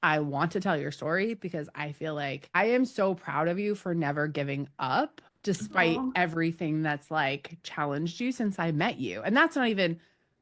I want to tell your story because I feel like I am so proud of you for never giving up despite Aw. everything that's like challenged you since I met you. And that's not even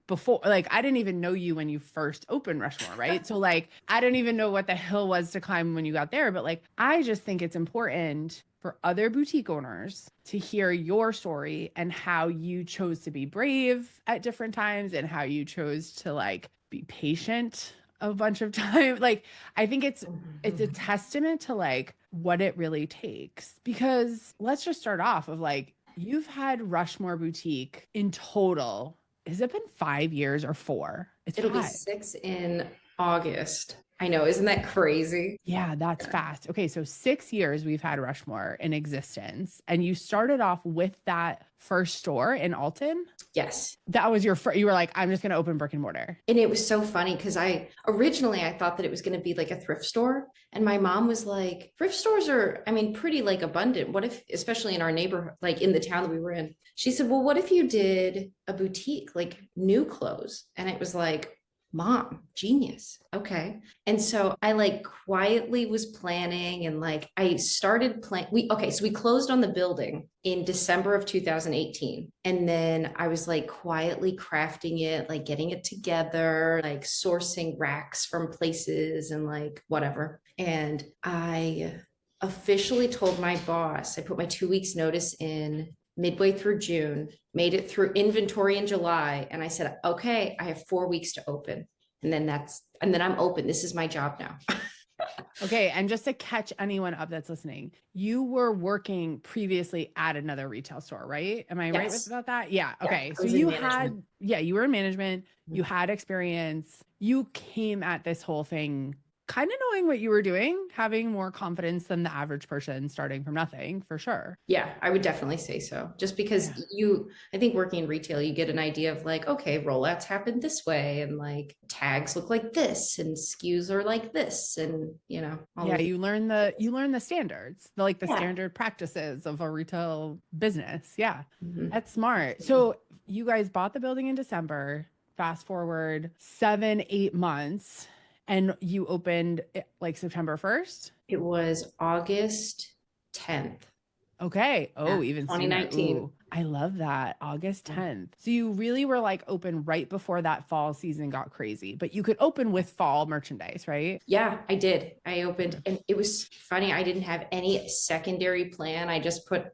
before, like, I didn't even know you when you first opened Rushmore, right? So, like, I didn't even know what the hill was to climb when you got there. But, like, I just think it's important for other boutique owners to hear your story and how you chose to be brave at different times and how you chose to, like, be patient a bunch of time. Like, I think it's a testament to like what it really takes. Because let's just start off of like you've had Rushmore Boutique in total. Has it been 5 years or four? It's It'll be five. 6 in August. I know, isn't that crazy? Yeah, that's fast. Okay, so 6 years we've had Rushmore in existence, and you started off with that first store in Alton. Yes. That was your first. You were like, I'm just gonna open brick and mortar. And it was so funny because I thought that it was going to be like a thrift store. And my mom was like, thrift stores are, I mean, pretty like abundant. What if, especially in our neighborhood, like in the town that we were in, she said, well, what if you did a boutique, like new clothes? And it was like, Mom, genius. Okay. And so I like quietly was planning and like I started planning. So we closed on the building in December of 2018. And then I was like quietly crafting it, like getting it together, like sourcing racks from places and like whatever. And I officially told my boss, I put my 2 weeks notice in midway through June, made it through inventory in July. And I said, okay, I have 4 weeks to open. And then I'm open. This is my job now. Okay, and just to catch anyone up that's listening, you were working previously at another retail store, right? Am I right with Yes. about that? Yeah. Yeah. Okay. I So was in you management. had, yeah, you were in management, you had experience, you came at this whole thing kind of knowing what you were doing, having more confidence than the average person starting from nothing, for sure. Yeah, I would definitely say so. Just because Yeah. I think working in retail, you get an idea of like, okay, rollouts happen this way, and like tags look like this, and SKUs are like this, and all Yeah, of you learn the standards, the yeah. standard practices of a retail business. Yeah. Mhm. That's smart. So you guys bought the building in December. Fast forward 7, 8 months, and you opened like September 1st. It was August 10th, Okay. yeah, Oh, even sooner. 2019. Ooh, I love that. August Yeah. 10th. So you really were like open right before that fall season got crazy, but you could open with fall merchandise, right? Yeah, I did. I opened and it was funny. I didn't have any secondary plan. I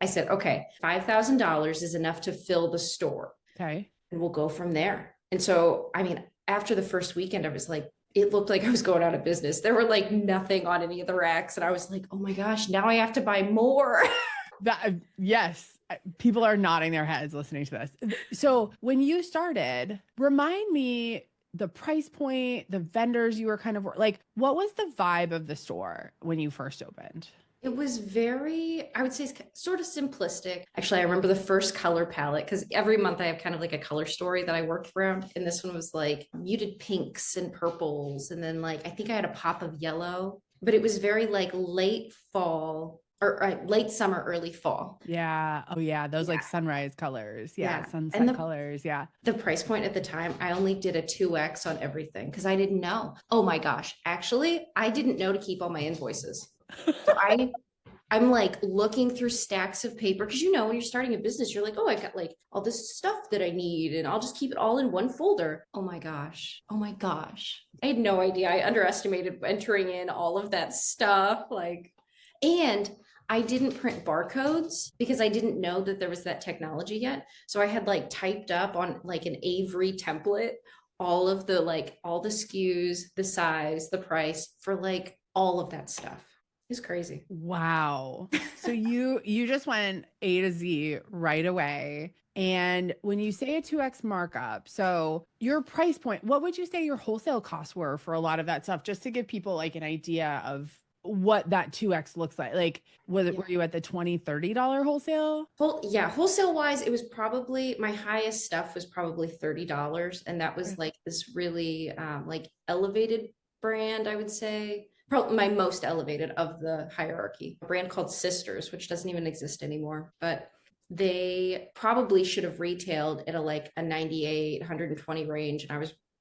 said, okay, $5,000 is enough to fill the store Okay. and we'll go from there. And so, I mean, after the first weekend, I was like, it looked like I was going out of business. There were like nothing on any of the racks. And I was like, oh my gosh, now I have to buy more. That yes, people are nodding their heads listening to this. So when you started, remind me the price point, the vendors you were kind of like, what was the vibe of the store when you first opened? It was I would say, sort of simplistic. Actually, I remember the first color palette because every month I have kind of like a color story that I worked around. And this one was like muted pinks and purples. And then, like, I think I had a pop of yellow, but it was very like late fall or late summer, early fall. Yeah. Oh yeah, those like Yeah. sunrise colors. Yeah, Yeah. And sunset colors. Yeah. the price point at the time, I only did a 2X on everything because I didn't know. Oh my gosh. Actually, I didn't know to keep all my invoices. So I'm like looking through stacks of paper because when you're starting a business, you're like, oh, I got like all this stuff that I need, and I'll just keep it all in one folder. Oh my gosh. Oh my gosh. I had no idea. I underestimated entering in all of that stuff. And I didn't print barcodes because I didn't know that there was that technology yet. So I had like typed up on like an Avery template all the SKUs, the size, the price for like all of that stuff. It's crazy. Wow. So you just went A to Z right away. And when you say a 2x markup, so your price point, what would you say your wholesale costs were for a lot of that stuff, just to give people like an idea of what that 2x looks like? Like, Yeah. were you at the $20, $30 wholesale? Wholesale wise, it was probably my highest stuff was probably $30. And that was like this really like elevated brand, I would say. Probably my most elevated of the hierarchy. A brand called Sisters, which doesn't even exist anymore. But they probably should have retailed at a 98, 120 range. And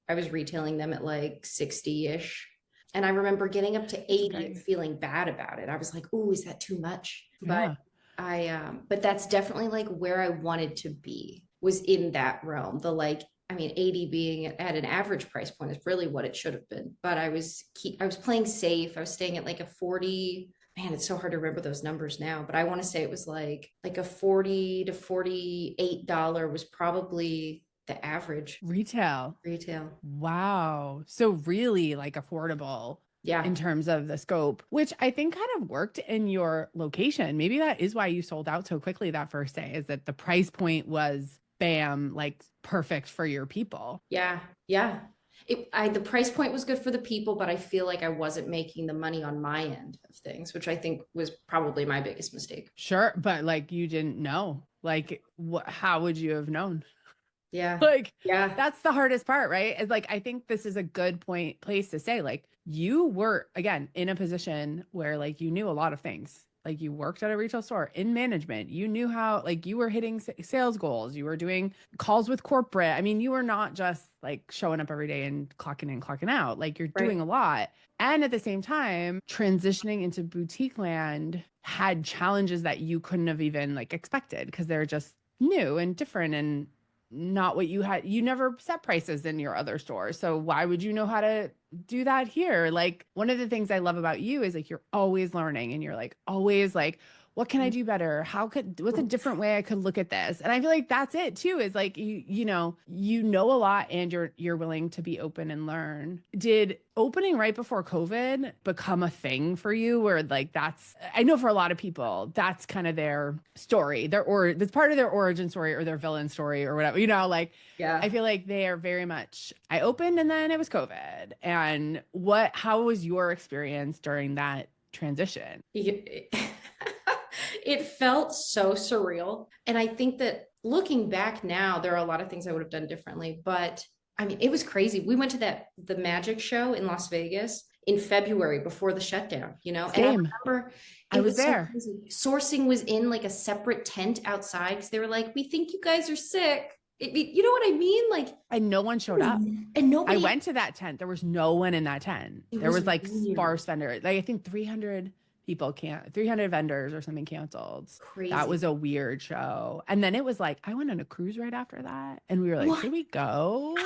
I was retailing them at like 60-ish. And I remember getting up to That's 80 and great. feeling bad about it. I was like, oh, is that too much? But Yeah. but that's definitely like where I wanted to be, was in that realm. The like, I mean, 80 being at an average price point is really what it should have been. But I was playing safe. I was staying at like a 40. Man, it's so hard to remember those numbers now, but I want to say it was like a 40 to $48 was probably the average Retail. retail. Wow. So really like affordable Yeah. in terms of the scope, which I think kind of worked in your location. Maybe that is why you sold out so quickly that first day, is that the price point was bam, like perfect for your people. Yeah. Yeah. The price point was good for the people, but I feel like I wasn't making the money on my end of things, which I think was probably my biggest mistake. Sure, but like you didn't know. Like how would you have known? Yeah. Like Yeah. that's the hardest part, right? It's like I think this is a good place to say like you were again in a position where like you knew a lot of things. Like you worked at a retail store in management. You knew how like you were hitting sales goals. You were doing calls with corporate. I mean, you were not just like showing up every day and clocking in, clocking out. Like you're doing Right. a lot. And at the same time, transitioning into boutique land had challenges that you couldn't have even like expected because they're just new and different and not what you had. You never set prices in your other stores. So why would you know how to do that here? Like one of the things I love about you is like you're always learning and you're like always like, what can I do better? What's a different way I could look at this? And I feel like that's it too, is like you know a lot and you're willing to be open and learn. Did opening right before COVID become a thing for you where like I know for a lot of people, that's kind of their story, that's part of their origin story or their villain story or whatever, like I Yeah. feel like they are very much, I opened and then it was COVID. And how was your experience during that transition? It felt so surreal. And I think that looking back now, there are a lot of things I would have done differently. But I mean, it was crazy. We went to the magic show in Las Vegas in February before the shutdown, and I Same. remember I it was was so there. crazy. Sourcing was in like a separate tent outside because they were like, we think you guys are sick. You know what I mean? Like, And no one showed up. and I nobody, went to that tent. There was no one in that tent. it There was was like weird, sparse vendors. Like I think 300 vendors or something canceled. That crazy. was a weird show. And then it was like, I went on a cruise right after that. And we were like, What? should we go?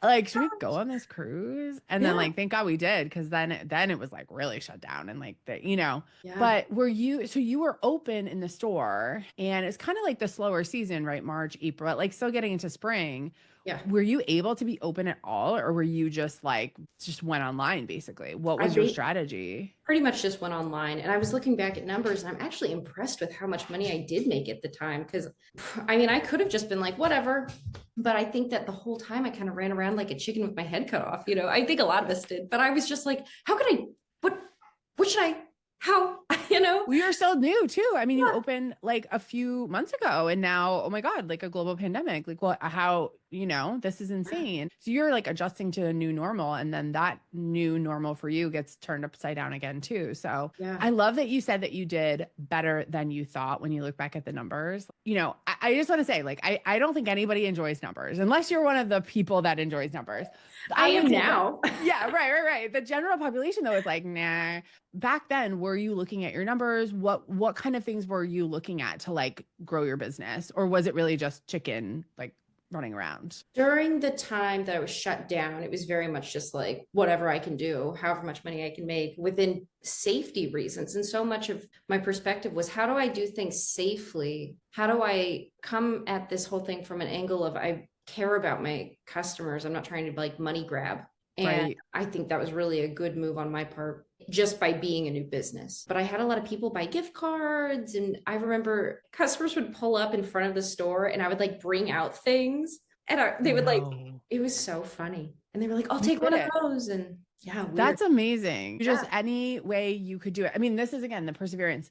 Like, should we go on this cruise? And then Yeah. like, thank God we did. Cause then it was like really shut down and like Yeah. but so you were open in the store and it's kind of like the slower season, right? March, April, but like still getting into spring. Yeah. Were you able to be open at all? Or were you just went online basically? What I was your ba- strategy? pretty much just went online, and I was looking back at numbers, and I'm actually impressed with how much money I did make at the time. Because I mean, I could have just been like, whatever. But I think that the whole time I kind of ran around like a chicken with my head cut off. I think a lot of us did. But I was just like, how could I, what should I, how, you know? Well, you're still new too. I mean, you Yeah. opened like a few months ago and now, oh my God, like a global pandemic. Like this is insane. So you're like adjusting to a new normal and then that new normal for you gets turned upside down again too. So Yeah. I love that you said that you did better than you thought when you look back at the numbers. I just want to say, like, I don't think anybody enjoys numbers unless you're one of the people that enjoys numbers. I I would am say that. now. Yeah, right. The general population though is like, nah. Back then, were you looking at your numbers? What kind of things were you looking at to like grow your business? Or was it really just chicken like running around? During the time that I was shut down, it was very much just like whatever I can do, however much money I can make within safety reasons. And so much of my perspective was, how do I do things safely? How do I come at this whole thing from an angle of, I care about my customers. I'm not trying to like money grab. And Right. I think that was really a good move on my part just by being a new business. But I had a lot of people buy gift cards. And I remember customers would pull up in front of the store and I would like bring out things. And they would like, No. it was so funny. And they were like, I'll You take did one of it. those. And yeah, weird. That's amazing. Just Yeah. any way you could do it. I mean, this is again the perseverance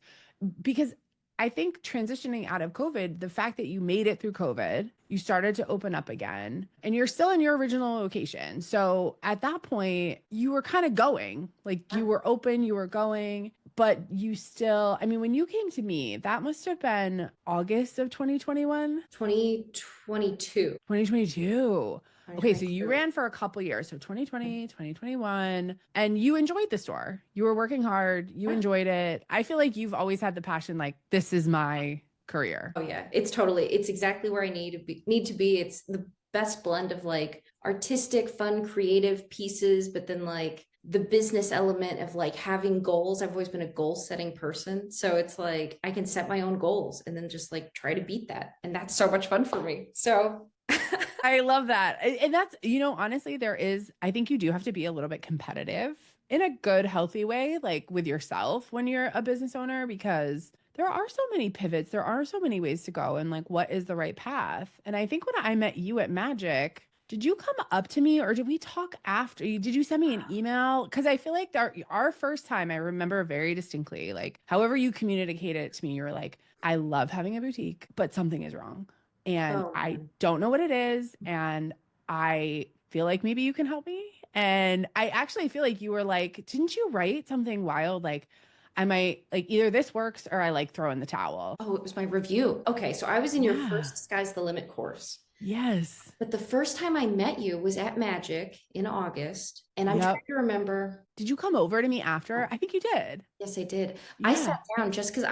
because I think transitioning out of COVID, the fact that you made it through COVID, you started to open up again, and you're still in your original location. So at that point, you were kind of going, like you were open, you were going, but you still, I mean, when you came to me, that must have been August of 2021, 2022. 2022. Okay, so you 2023. ran for a couple years, so 2020, 2021, and you enjoyed the store. You were working hard, you Yeah. enjoyed it. I feel like you've always had the passion, like, this is my career. Oh yeah, it's exactly where I need to be. It's the best blend of like artistic, fun, creative pieces, but then like the business element of like having goals. I've always been a goal setting person. So it's like I can set my own goals and then just like try to beat that. And that's so much fun for me. So I love that. And that's, honestly, I think you do have to be a little bit competitive in a good, healthy way, like with yourself when you're a business owner, because there are so many pivots, there are so many ways to go, and like, what is the right path? And I think when I met you at Magic, did you come up to me or did we talk after? Did you send me an email? Because I feel like our first time, I remember very distinctly, like, however you communicated it to me, you were like, I love having a boutique, but something is wrong and oh I man. don't know what it is. And I feel like maybe you can help me. And I actually feel like you were like, didn't you write something wild? Like, I might like either this works or I like throw in the towel. Oh, it was my review. Okay, so I was in your Yeah. first Sky's the Limit course. Yes. But the first time I met you was at Magic in August. And I'm trying Yep. to remember. Did you come over to me after? Oh, I think you did. yes, I did. I sat Yeah. down just because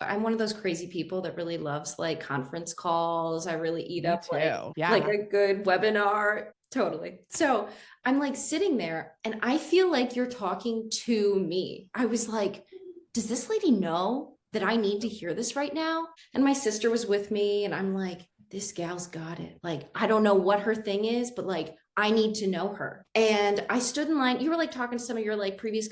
I'm one of those crazy people that really loves like conference calls. I really eat Me up too. like Yeah. a good webinar. Totally. So I'm like sitting there and I feel like you're talking to me. I was like, does this lady know that I need to hear this right now? And my sister was with me and I'm like, this gal's got it. Like, I don't know what her thing is, but like, I need to know her. And I stood in line. You were like talking to some of your like previous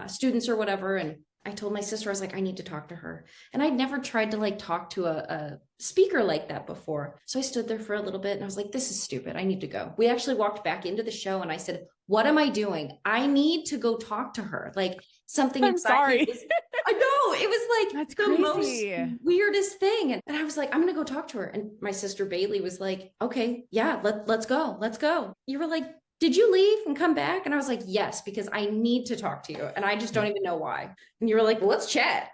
students or whatever. And I told my sister, I was like, I need to talk to her. And I'd never tried to like talk to a speaker like that before. So I stood there for a little bit and I was like, this is stupid. I need to go. We actually walked back into the show and I said, what am I doing? I need to go talk to her. Like something I'm inside me sorry. was, I know, it was like That's the most crazy. weirdest thing. And I was like, I'm going to go talk to her. And my sister Bailey was like, okay, yeah, let's go. Let's go. You were like, did you leave and come back? And I was like, yes, because I need to talk to you. And I just don't even know why. And you were like, well, let's chat.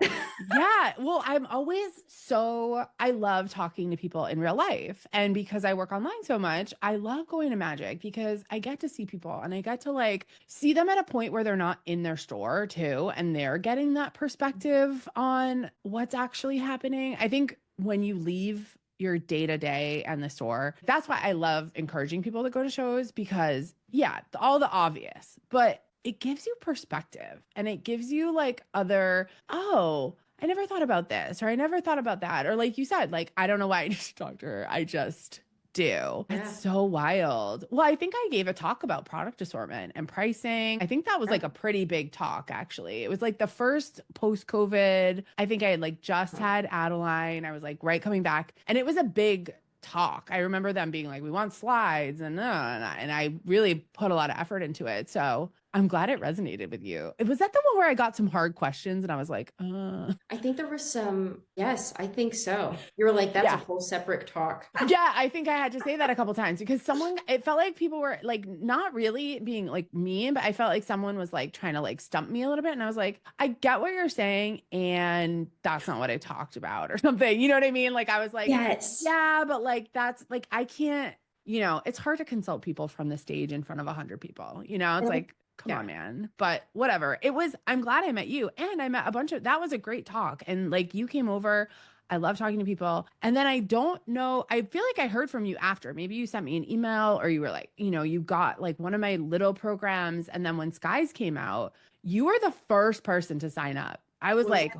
Yeah. Well, I love talking to people in real life. And because I work online so much, I love going to Magic because I get to see people and I get to like see them at a point where they're not in their store too. And they're getting that perspective on what's actually happening. I think when you leave your day to day and the store, that's why I love encouraging people to go to shows because, yeah, all the obvious, but it gives you perspective and it gives you like oh, I never thought about this or I never thought about that. Or like you said, like, I don't know why I need to talk to her. I just do. It's Yeah. so wild. Well, I think I gave a talk about product assortment and pricing. I think that was like a pretty big talk, actually. It was like the first post COVID. I think I had like just had Adeline. I was like right coming back. And it was a big talk. I remember them being like, we want slides and I really put a lot of effort into it. So I'm glad it resonated with you. Was that the one where I got some hard questions and I was like, I think there were some, yes, I think so. You were like, that's a yeah. whole separate talk. Yeah, I think I had to say that a couple times because it felt like people were like not really being like mean, but I felt like someone was like trying to like stump me a little bit. And I was like, I get what you're saying. And that's not what I talked about or something. You know what I mean? Like, I was like, Yes. yeah, but like, that's like, I can't, it's hard to consult people from the stage in front of 100 people. It's like, come Yeah. on, man. But whatever. I'm glad I met you and I met that was a great talk. And like, you came over. I love talking to people. And then I don't know, I feel like I heard from you after. Maybe you sent me an email or you were like, you got like one of my little programs. And then when Skies came out, you were the first person to sign up. I was Was like,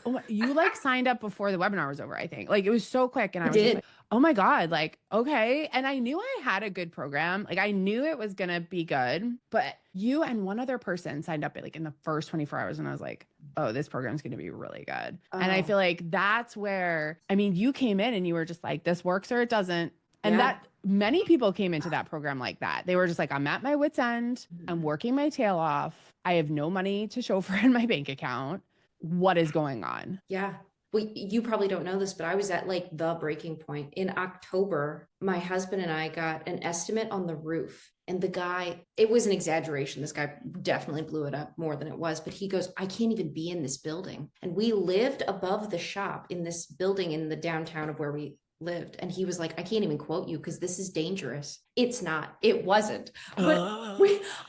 oh, you like signed up before the webinar was over, I think. Like it was so quick. And I I was just did. like, oh my God, like, okay. And I knew I had a good program. Like I knew it was going to be good, but you and one other person signed up like in the first 24 hours. And I was like, oh, this program's going to be really good. And I Oh, feel like that's where, I mean, you came in and you were just like, this works or it doesn't. And yeah. that many people came into that program like that. They were just like, I'm at my wit's end. I'm working my tail off. I have no money to show for in my bank account. What is going on? Yeah. Well, you probably don't know this, but I was at like the breaking point. In October, my husband and I got an estimate on the roof. And the guy, it was an exaggeration. This guy definitely blew it up more than it was. But he goes, I can't even be in this building. And we lived above the shop in this building in the downtown of where we lived. And he was like, I can't even quote you because this is dangerous. It's not. It wasn't. But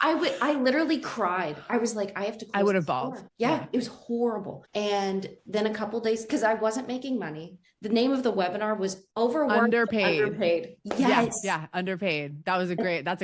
I literally cried. I was like, I have to I close would the have bawled. store. Yeah, it was horrible. And then a couple days, because I wasn't making money. The name of the webinar was Overworked, Underpaid. Underpaid. Yeah. Yes. Yeah. Underpaid. That's a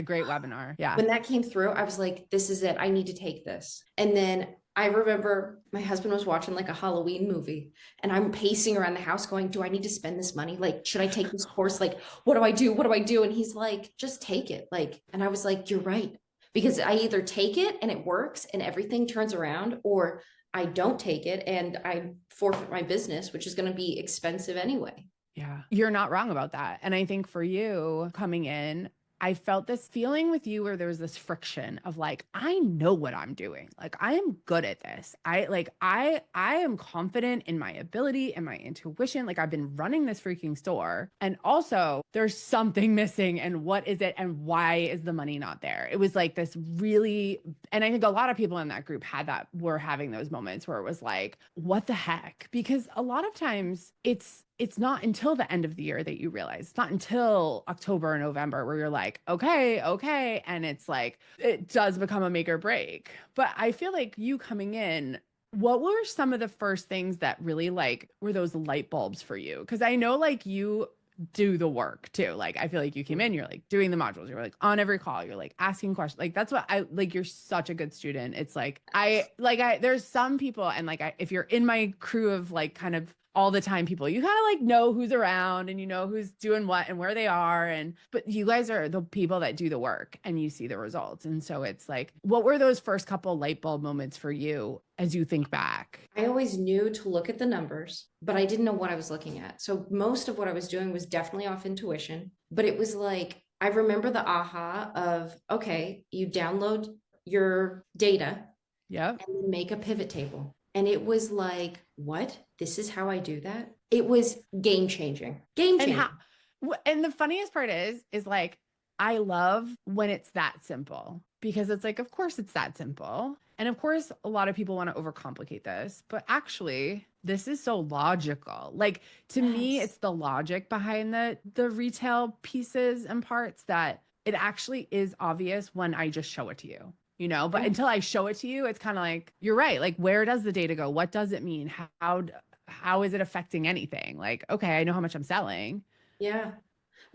great webinar. Yeah. When that came through, I was like, this is it. I need to take this. And then I remember my husband was watching like a Halloween movie and I'm pacing around the house going, do I need to spend this money? Like, should I take this course? Like, what do I do? What do I do? And he's like, just take it. Like, and I was like, you're right. Because I either take it and it works and everything turns around, or I don't take it and I forfeit my business, which is going to be expensive anyway. Yeah. You're not wrong about that. And I think for you coming in, I felt this feeling with you where there was this friction of like, I know what I'm doing. Like, I am good at this. I am confident in my ability and my intuition. Like, I've been running this freaking store. And also there's something missing. And what is it? And why is the money not there? It was like this really, and I think a lot of people in that group were having those moments where it was like, what the heck? Because a lot of times it's not until the end of the year that you realize. It's not until October or November where you're like, okay. And it's like, it does become a make or break. But I feel like you coming in, what were some of the first things that really like were those light bulbs for you? Because I know like you do the work too. Like, I feel like you came in, you're like doing the modules, you're like on every call, you're like asking questions. Like, that's what I like. You're such a good student. It's like, there's some people, and like, if you're in my crew of like kind of all the time people, you kind of like know who's around and you know who's doing what and where they are. But you guys are the people that do the work and you see the results. And so it's like, what were those first couple light bulb moments for you as you think back? I always knew to look at the numbers, but I didn't know what I was looking at. So most of what I was doing was definitely off intuition, but it was like, I remember the aha of, okay, you download your data Yep. and then make a pivot table. And it was like, what? This is how I do that? It was game changing. Game changing. And the funniest part is like, I love when it's that simple because it's like, of course it's that simple. And of course, a lot of people want to overcomplicate this, but actually this is so logical. Like to me, it's the logic behind the retail pieces and parts that it actually is obvious when I just show it to you. But until I show it to you, it's kind of like, you're right. Like, where does the data go? What does it mean? How is it affecting anything? Like, okay, I know how much I'm selling. Yeah.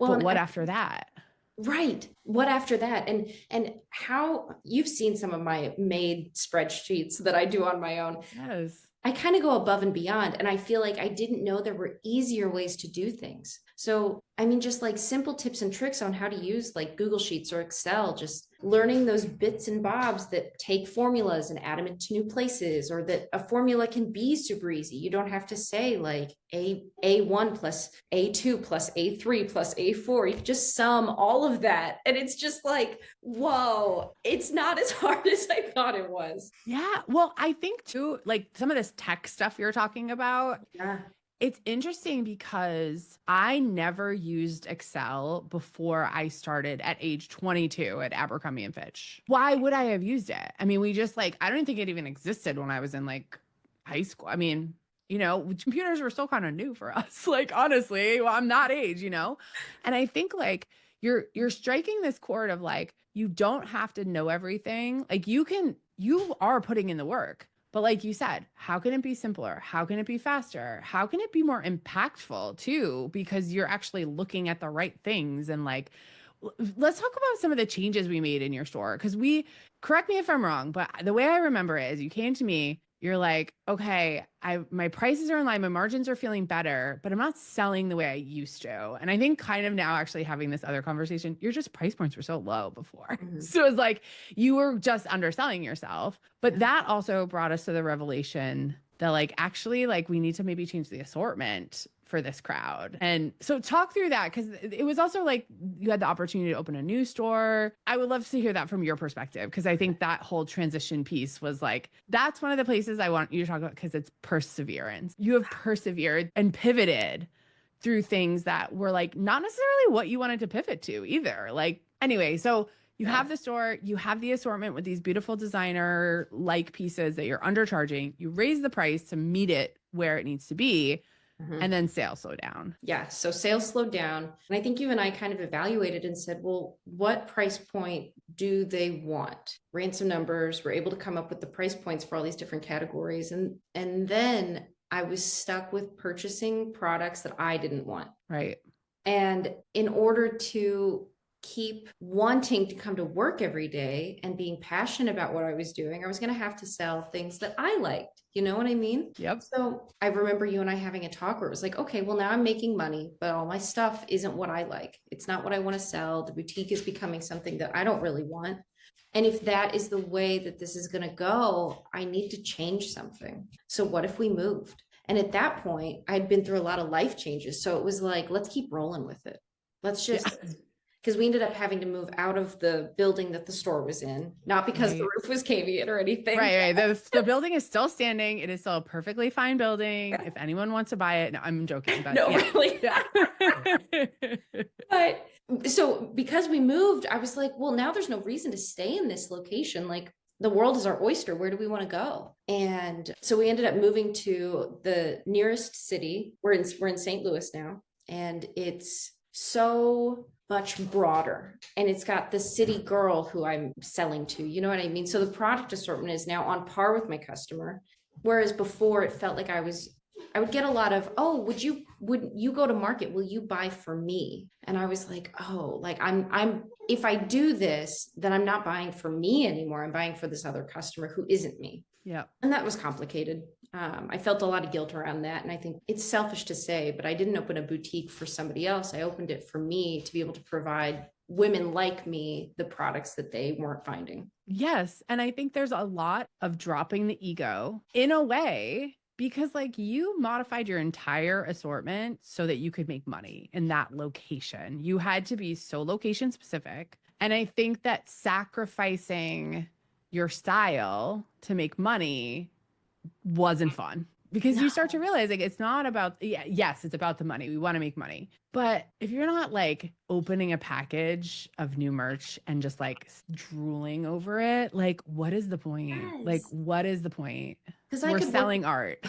Well, but what after that? Right. What after that? And how you've seen some of my made spreadsheets that I do on my own. Yes. I kind of go above and beyond. And I feel like I didn't know there were easier ways to do things. So, I mean, just like simple tips and tricks on how to use like Google Sheets or Excel, just learning those bits and bobs that take formulas and add them into new places, or that a formula can be super easy. You don't have to say like A1 plus A2 plus A3 plus A4. You can just sum all of that. And it's just like, whoa, it's not as hard as I thought it was. Yeah. Well, I think too, like some of this tech stuff you're talking about. Yeah. It's interesting because I never used Excel before I started at age 22 at Abercrombie and Fitch. Why would I have used it? I mean, we just like, I don't think it even existed when I was in like high school. I mean, computers were still kind of new for us. Like, honestly, well, I'm that age, And I think like you're striking this chord of like, you don't have to know everything. Like you are putting in the work. But like you said, how can it be simpler? How can it be faster? How can it be more impactful too? Because you're actually looking at the right things. And like, let's talk about some of the changes we made in your store. Because correct me if I'm wrong, but the way I remember it is you came to me, you're like, okay, my prices are in line, my margins are feeling better, but I'm not selling the way I used to. And I think kind of now actually having this other conversation, your just price points were so low before. Mm-hmm. So it's like you were just underselling yourself. But that also brought us to the revelation that like, actually, like we need to maybe change the assortment for this crowd. And so talk through that, because it was also like you had the opportunity to open a new store. I would love to hear that from your perspective, because I think that whole transition piece was like, that's one of the places I want you to talk about, because it's perseverance. You have persevered and pivoted through things that were like not necessarily what you wanted to pivot to either. Like, anyway, so you have the store, you have the assortment with these beautiful designer-like pieces that you're undercharging. You raise the price to meet it where it needs to be. and then sales slow down. Yeah. So sales slowed down. And I think you and I kind of evaluated and said, well, what price point do they want? Ran some numbers, were able to come up with the price points for all these different categories. And then I was stuck with purchasing products that I didn't want. Right. And in order to keep wanting to come to work every day and being passionate about what I was doing, I was going to have to sell things that I liked. You know what I mean? Yep. So I remember you and I having a talk where it was like, okay, well, now I'm making money, but all my stuff isn't what I like. It's not what I want to sell. The boutique is becoming something that I don't really want. And if that is the way that this is going to go, I need to change something. So what if we moved? And at that point, I'd been through a lot of life changes. So it was like, let's keep rolling with it. Let's just, because we ended up having to move out of the building that the store was in, not because the roof was caving in or anything. Right. The building is still standing. It is still a perfectly fine building. If anyone wants to buy it, no, I'm joking. But no, really. Yeah. But so because we moved, I was like, well, now there's no reason to stay in this location. Like, the world is our oyster. Where do we want to go? And so we ended up moving to the nearest city. We're in St. Louis now, and it's so much broader. And it's got the city girl who I'm selling to. You know what I mean? So the product assortment is now on par with my customer. Whereas before it felt like I would get a lot of, oh, would you go to market? Will you buy for me? And I was like, oh, like I'm if I do this, then I'm not buying for me anymore. I'm buying for this other customer who isn't me. Yeah. And that was complicated. I felt a lot of guilt around that. And I think it's selfish to say, but I didn't open a boutique for somebody else. I opened it for me to be able to provide women like me the products that they weren't finding. Yes. And I think there's a lot of dropping the ego in a way, because like you modified your entire assortment so that you could make money in that location. You had to be so location specific. And I think that sacrificing your style to make money wasn't fun, because you start to realize like it's not about, yes, it's about the money. We want to make money. But if you're not like opening a package of new merch and just like drooling over it, like what is the point? Yes. Like what is the point? Because we're selling art.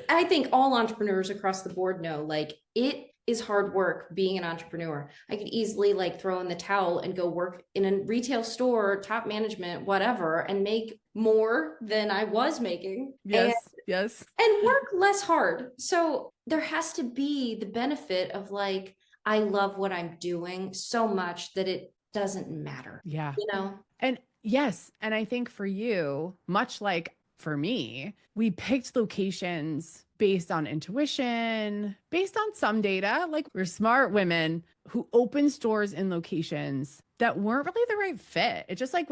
I think all entrepreneurs across the board know, like, it is hard work being an entrepreneur. I could easily like throw in the towel and go work in a retail store, top management, whatever, and make more than I was making. Yes. And work less hard. So there has to be the benefit of like, I love what I'm doing so much that it doesn't matter. Yeah. You know? And yes. And I think for you, much like for me, we picked locations based on intuition, based on some data. Like, we're smart women who open stores in locations that weren't really the right fit. It just like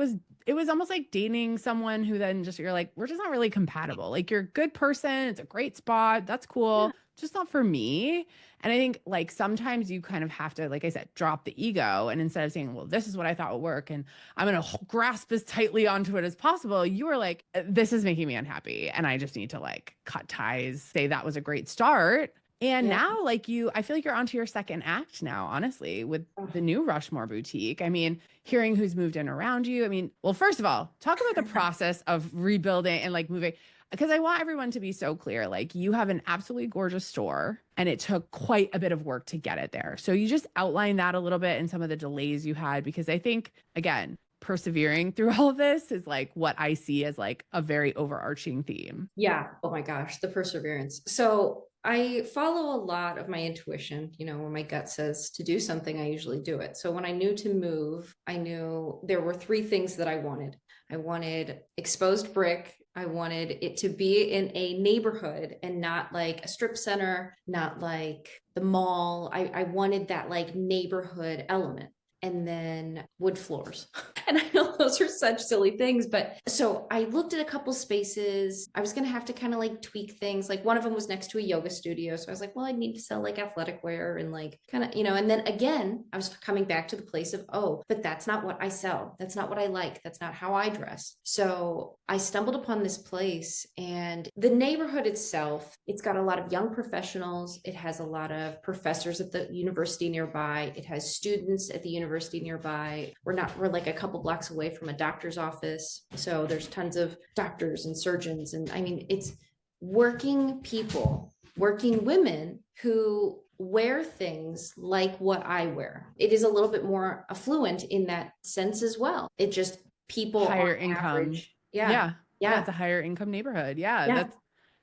it was almost like dating someone who then just, you're like, we're just not really compatible. Like, you're a good person. It's a great spot. That's cool. Yeah. Just not for me. And I think like sometimes you kind of have to, like I said, drop the ego. And instead of saying, well, this is what I thought would work, and I'm going to grasp as tightly onto it as possible, you were like, this is making me unhappy. And I just need to like cut ties, say that was a great start. And now like I feel like you're onto your second act now, honestly, with the new Rushmore boutique. I mean, hearing who's moved in around you. I mean, well, first of all, talk about the process of rebuilding and like moving, because I want everyone to be so clear. Like, you have an absolutely gorgeous store and it took quite a bit of work to get it there. So you just outline that a little bit and some of the delays you had, because I think, again, persevering through all of this is like what I see as like a very overarching theme. Yeah. Oh my gosh, the perseverance. So I follow a lot of my intuition. You know, when my gut says to do something, I usually do it. So when I knew to move, I knew there were three things that I wanted. I wanted exposed brick. I wanted it to be in a neighborhood and not like a strip center, not like the mall. I wanted that like neighborhood element. And then wood floors. And I know those are such silly things, but so I looked at a couple spaces. I was going to have to kind of like tweak things. Like, one of them was next to a yoga studio. So I was like, well, I need to sell like athletic wear and like kind of, you know, and then again, I was coming back to the place of, oh, but that's not what I sell. That's not what I like. That's not how I dress. So I stumbled upon this place, and the neighborhood itself, it's got a lot of young professionals. It has a lot of professors at the university nearby. It has students at the university nearby. We're like a couple blocks away from a doctor's office. So there's tons of doctors and surgeons. And I mean, it's working people working women who wear things like what I wear. It is a little bit more affluent in that sense as well. It just people on Higher income. average. Yeah. Yeah. Yeah. It's Yeah. a higher income neighborhood. Yeah. Yeah.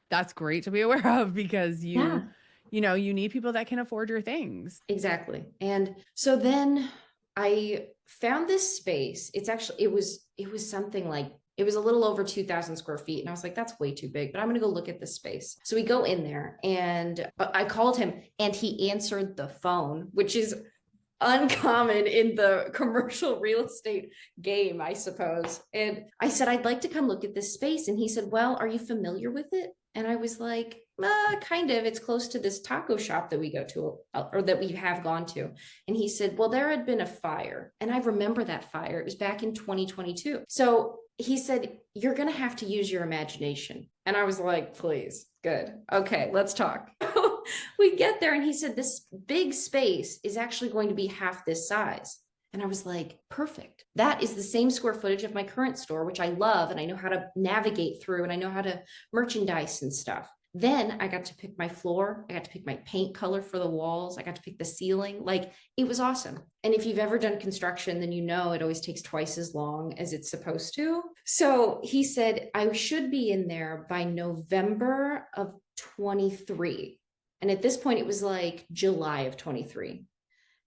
That's great to be aware of because Yeah. you need people that can afford your things. Exactly. And so then I found this space. It was something like it was a little over 2,000 square feet. And I was like, that's way too big, but I'm going to go look at this space. So we go in there and I called him and he answered the phone, which is uncommon in the commercial real estate game, I suppose. And I said, I'd like to come look at this space. And he said, well, are you familiar with it? And I was like, kind of. It's close to this taco shop that we go to or that we have gone to. And he said, well, there had been a fire. And I remember that fire. It was back in 2022. So he said, you're going to have to use your imagination. And I was like, please, good. Okay, let's talk. We get there and he said, this big space is actually going to be half this size. And I was like, perfect. That is the same square footage of my current store, which I love. And I know how to navigate through and I know how to merchandise and stuff. Then I got to pick my floor. I got to pick my paint color for the walls. I got to pick the ceiling. Like it was awesome. And if you've ever done construction, then you know it always takes twice as long as it's supposed to. So he said, I should be in there by November of 23. And at this point, it was like July of 23.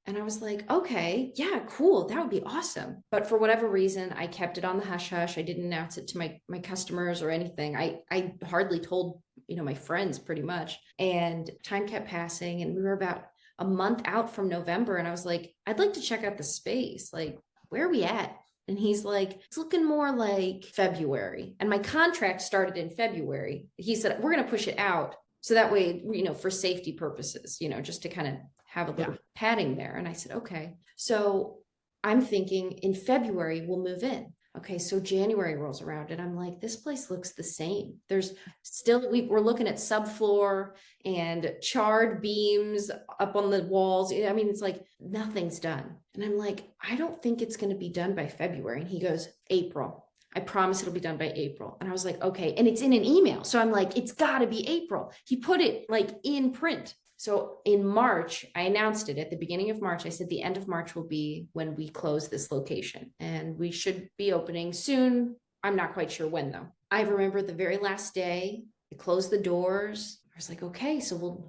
And I was like, okay, yeah, cool. That would be awesome. But for whatever reason, I kept it on the hush hush. I didn't announce it to my customers or anything. I hardly told, my friends pretty much. And time kept passing and we were about a month out from November. And I was like, I'd like to check out the space. Like, where are we at? And he's like, it's looking more like February. And my contract started in February. He said, we're going to push it out. So that way, for safety purposes, just to kind of have a little padding there. And I said, okay. So I'm thinking in February, we'll move in. Okay. So January rolls around and I'm like, this place looks the same. There's still, we're looking at subfloor and charred beams up on the walls. I mean, it's like nothing's done. And I'm like, I don't think it's going to be done by February. And he goes, April. I promise it'll be done by April. And I was like, okay. And it's in an email. So I'm like, it's gotta be April. He put it like in print. So in March, I announced it at the beginning of March. I said the end of March will be when we close this location and we should be opening soon. I'm not quite sure when though. I remember the very last day, I closed the doors. I was like, okay, so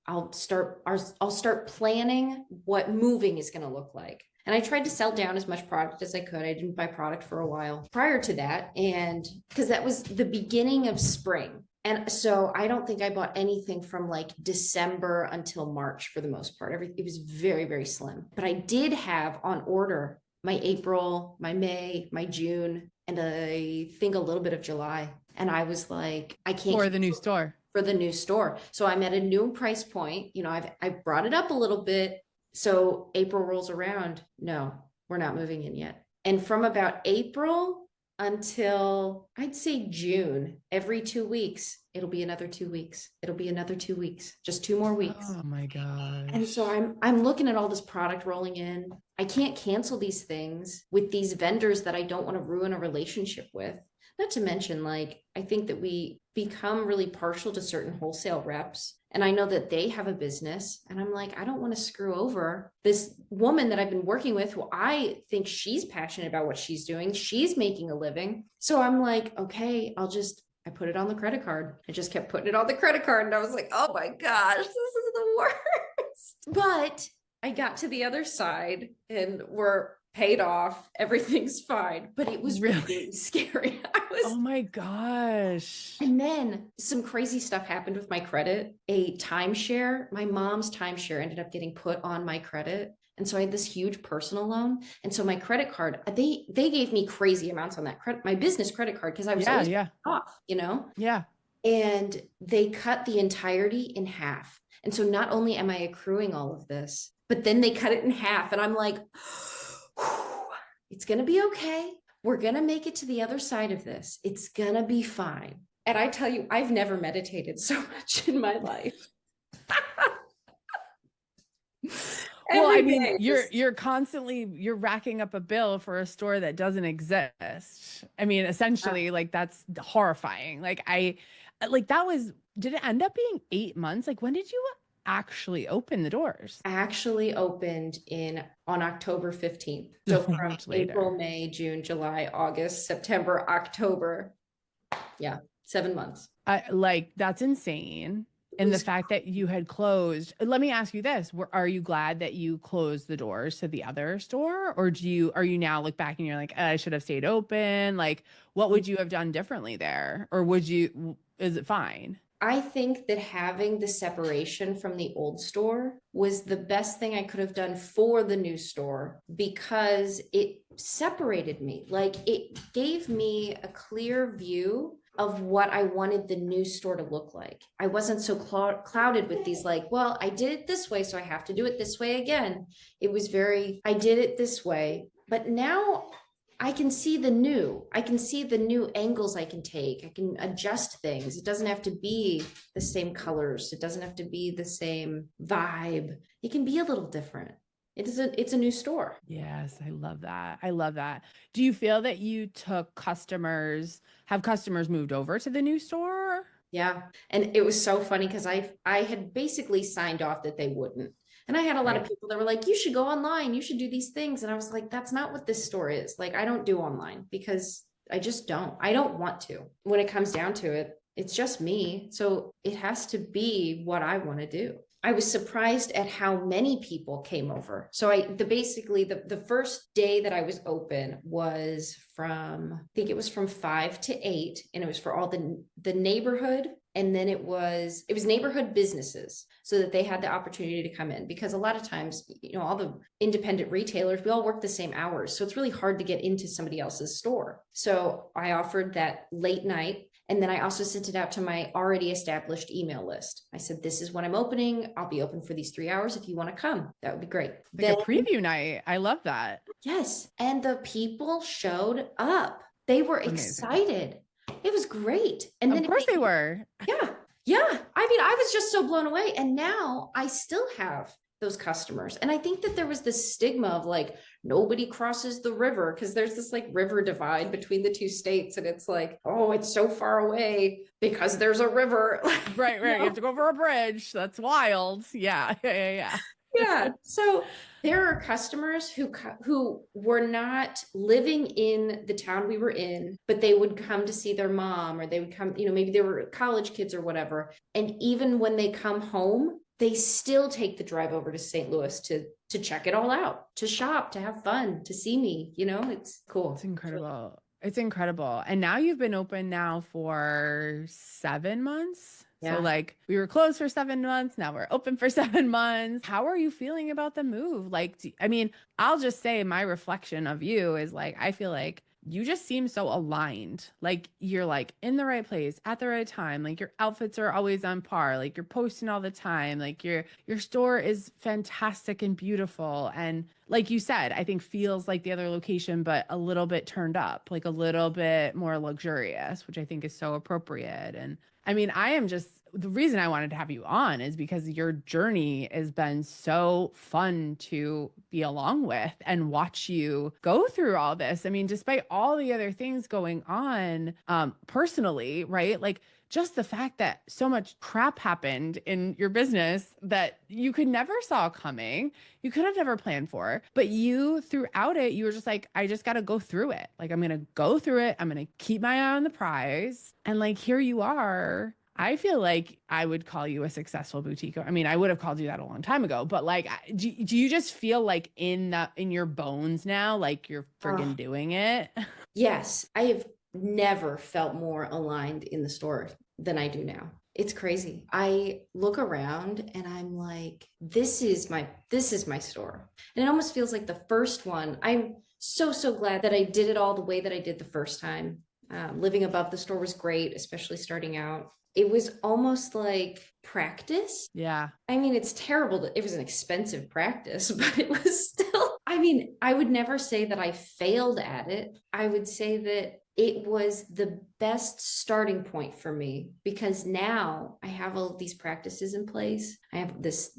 I'll start planning what moving is going to look like. And I tried to sell down as much product as I could. I didn't buy product for a while prior to that. And because that was the beginning of spring. And so I don't think I bought anything from like December until March for the most part. It was very, very slim. But I did have on order my April, my May, my June, and I think a little bit of July. And I was like, I can't. For the new store. For the new store. So I'm at a new price point. I brought it up a little bit. So April rolls around. No, we're not moving in yet. And from about April until I'd say June, every 2 weeks, it'll be another 2 weeks. It'll be another 2 weeks, just 2 more weeks. Oh my gosh. And so I'm looking at all this product rolling in. I can't cancel these things with these vendors that I don't want to ruin a relationship with. Not to mention, like, I think that we become really partial to certain wholesale reps. And I know that they have a business. And I'm like, I don't want to screw over this woman that I've been working with who I think she's passionate about what she's doing. She's making a living. So I'm like, okay, I put it on the credit card. I just kept putting it on the credit card. And I was like, oh my gosh, this is the worst. But I got to the other side and we're paid off. Everything's fine. But it was really scary. Oh my gosh. And then some crazy stuff happened with my credit. A timeshare, my mom's timeshare ended up getting put on my credit. And so I had this huge personal loan. And so my credit card, they gave me crazy amounts on that credit, my business credit card, because I was always off, Yeah. And they cut the entirety in half. And so not only am I accruing all of this, but then they cut it in half. And I'm like, it's going to be okay. We're going to make it to the other side of this. It's going to be fine. And I tell you, I've never meditated so much in my life. Well, I mean, you're racking up a bill for a store that doesn't exist. I mean, essentially, like that's horrifying. Like that was Did it end up being 8 months? Like when did you actually open the doors? Actually opened in on October 15th. So So from much April, later. May, June, July, August, September, October. Yeah, 7 months. I like that's insane. It And the was fact that you had closed, let me ask you this, are you glad that you closed the doors to the other store? Or are you now look back and you're like, I should have stayed open? Like, what would you have done differently there? Or is it fine? I think that having the separation from the old store was the best thing I could have done for the new store because it separated me. Like it gave me a clear view of what I wanted the new store to look like. I wasn't so clouded with these, like, well, I did it this way, so I have to do it this way again. It was very, I did it this way. But now I can see the new. I can see the new angles I can take. I can adjust things. It doesn't have to be the same colors. It doesn't have to be the same vibe. It can be a little different. It's a new store. Yes, I love that. I love that. Do you feel that you took have customers moved over to the new store? Yeah. And it was so funny because I had basically signed off that they wouldn't. And I had a lot of Right. people that were like, you should go online, you should do these things. And I was like, that's not what this store is. Like, I don't do online because I just don't. I don't want to. When it comes down to it, it's just me. So it has to be what I want to do. I was surprised at how many people came over. So the first day that I was open was from, I think it was from 5 to 8, and it was for all the neighborhood. And then it was neighborhood businesses so that they had the opportunity to come in, because a lot of times, all the independent retailers, we all work the same hours. So it's really hard to get into somebody else's store. So I offered that late night. And then I also sent it out to my already established email list. I said, this is when I'm opening. I'll be open for these 3 hours. If you want to come, that would be great. Like a Then, preview night. I love that. yes. And the people showed up. They were Amazing. excited. It was great. And Of then it course they became, were. yeah, yeah. I mean, I was just so blown away. And now I still have those customers. And I think that there was this stigma of like, nobody crosses the river because there's this like river divide between the two states. And it's like, oh, it's so far away because there's a river. Right, You right. You have know? to go over a bridge. That's wild. Yeah, yeah, Yeah. So there are customers who were not living in the town we were in, but they would come to see their mom, or they would come, maybe they were college kids or whatever. And even when they come home, they still take the drive over to St. Louis to check it all out, to shop, to have fun, to see me. It's It's cool. It's really incredible. It's incredible. And now you've been open now for 7 months. So yeah. like we were closed for 7 months. Now we're open for 7 months. How are you feeling about the move? Like, I mean, I'll just say my reflection of you is like, I feel like you just seem so aligned. Like you're like in the right place at the right time. Like your outfits are always on par. Like you're posting all the time. Like your store is fantastic and beautiful. And like you said, I think feels like the other location, but a little bit turned up, like a little bit more luxurious, which I think is so appropriate. And I mean, the reason I wanted to have you on is because your journey has been so fun to be along with and watch you go through all this. I mean, despite all the other things going on, personally, right? Like just the fact that so much crap happened in your business that you could never saw coming, you could have never planned for, but you throughout it, you were just like, I just got to go through it. Like, I'm going to go through it. I'm going to keep my eye on the prize. And like, here you are. I feel like I would call you a successful boutique. I mean, I would have called you that a long time ago, but like, do you just feel like in your bones now, like you're Oh, friggin' doing it? yes. I have never felt more aligned in the store than I do now. It's crazy. I look around and I'm like, this is my store. And it almost feels like the first one. I'm so glad that I did it all the way that I did the first time. Living above the store was great, especially starting out. It was almost like practice. Yeah. I mean, it's terrible that it was an expensive practice, but it was still, I mean, I would never say that I failed at it. I would say that it was the best starting point for me because now I have all of these practices in place. I have this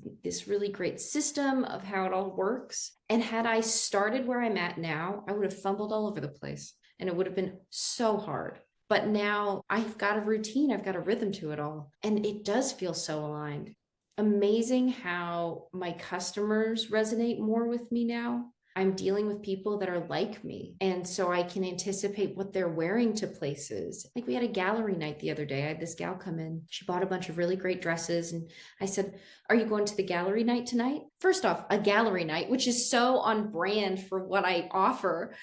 really great system of how it all works. And had I started where I'm at now, I would have fumbled all over the place and it would have been so hard. But now I've got a routine, I've got a rhythm to it all. And it does feel so aligned. Amazing how my customers resonate more with me now. I'm dealing with people that are like me. And so I can anticipate what they're wearing to places. Like we had a gallery night the other day. I had this gal come in. She bought a bunch of really great dresses. And I said, "Are you going to the gallery night tonight?" First off, a gallery night, which is so on brand for what I offer.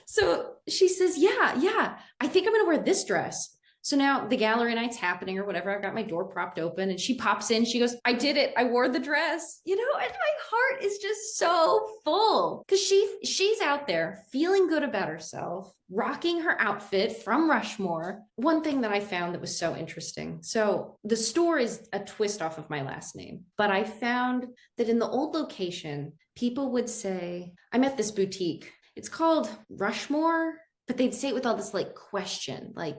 So she says, yeah, I think I'm going to wear this dress. So now the gallery night's happening or whatever. I've got my door propped open and she pops in. She goes, "I did it. I wore the dress," and my heart is just so full because she's out there feeling good about herself, rocking her outfit from Rushmore. One thing that I found that was so interesting. So the store is a twist off of my last name, but I found that in the old location, people would say, I'm at this boutique. It's called Rushmore, but they'd say it with all this like question, like,